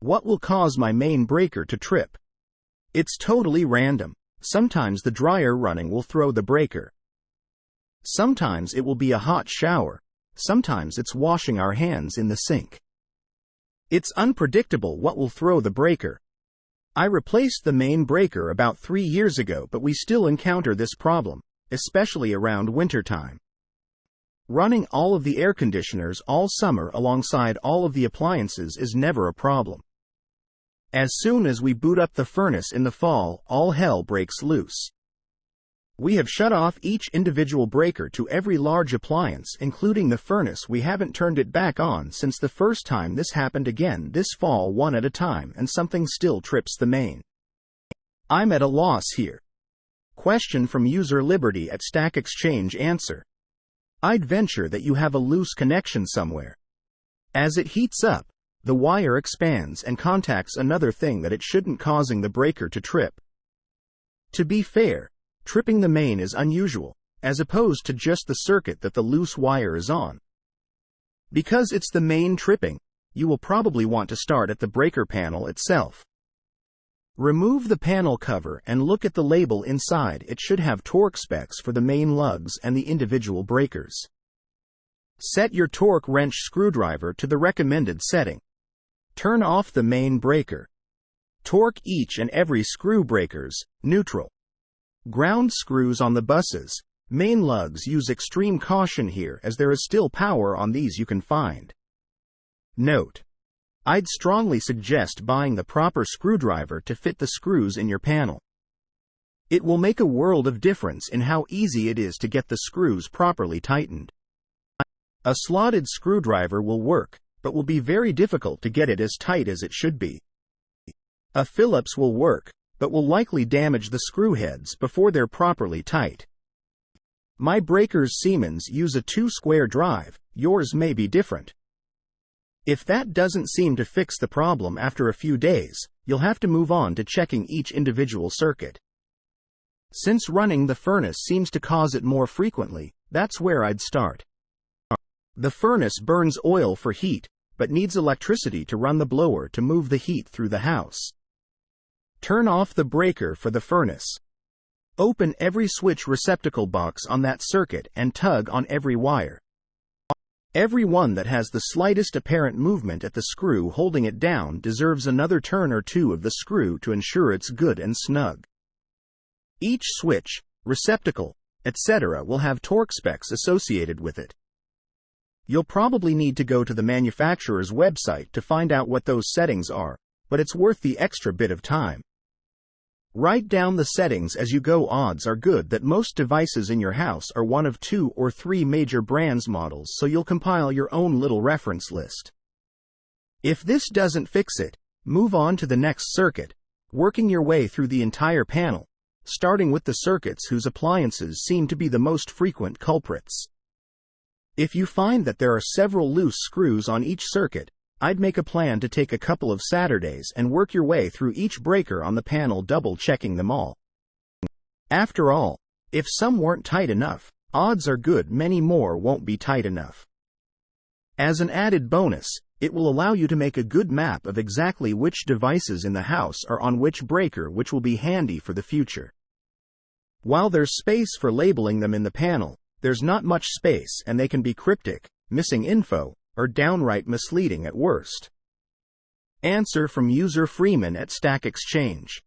What will cause my main breaker to trip? It's totally random. Sometimes the dryer running will throw the breaker. Sometimes it will be a hot shower. Sometimes it's washing our hands in the sink. It's unpredictable what will throw the breaker. I replaced the main breaker about 3 years ago, but we still encounter this problem, especially around wintertime. Running all of the air conditioners all summer alongside all of the appliances is never a problem. As soon as we boot up the furnace in the fall, all hell breaks loose. We have shut off each individual breaker to every large appliance, including the furnace. We haven't turned it back on since the first time this happened again this fall, one at a time, and something still trips the main. I'm at a loss here. Question from user Liberty at Stack Exchange. Answer: I'd venture that you have a loose connection somewhere. As it heats up, the wire expands and contacts another thing that it shouldn't, causing the breaker to trip. To be fair, tripping the main is unusual, as opposed to just the circuit that the loose wire is on. Because it's the main tripping, you will probably want to start at the breaker panel itself. Remove the panel cover and look at the label inside. It should have torque specs for the main lugs and the individual breakers. Set your torque wrench screwdriver to the recommended setting. Turn off the main breaker. Torque each and every screw breakers, neutral. Ground screws on the buses, main lugs. Use extreme caution here, as there is still power on these you can find. Note: I'd strongly suggest buying the proper screwdriver to fit the screws in your panel. It will make a world of difference in how easy it is to get the screws properly tightened. A slotted screwdriver will work, but will be very difficult to get it as tight as it should be. A Phillips will work, but will likely damage the screw heads before they're properly tight. My breakers Siemens use a 2-square drive, yours may be different. If that doesn't seem to fix the problem after a few days, you'll have to move on to checking each individual circuit. Since running the furnace seems to cause it more frequently, that's where I'd start. The furnace burns oil for heat, but needs electricity to run the blower to move the heat through the house. Turn off the breaker for the furnace. Open every switch receptacle box on that circuit and tug on every wire. Every one that has the slightest apparent movement at the screw holding it down deserves another turn or two of the screw to ensure it's good and snug. Each switch, receptacle, etc. will have torque specs associated with it. You'll probably need to go to the manufacturer's website to find out what those settings are, but it's worth the extra bit of time. Write down the settings as you go. Odds are good that most devices in your house are one of 2 or 3 major brands models, so you'll compile your own little reference list. If this doesn't fix it, move on to the next circuit, working your way through the entire panel, starting with the circuits whose appliances seem to be the most frequent culprits. If you find that there are several loose screws on each circuit, I'd make a plan to take a couple of Saturdays and work your way through each breaker on the panel, double-checking them all. After all, if some weren't tight enough, odds are good many more won't be tight enough. As an added bonus, it will allow you to make a good map of exactly which devices in the house are on which breaker, which will be handy for the future. While there's space for labeling them in the panel, there's not much space, and they can be cryptic, missing info, or downright misleading at worst. Answer from user Freeman at Stack Exchange.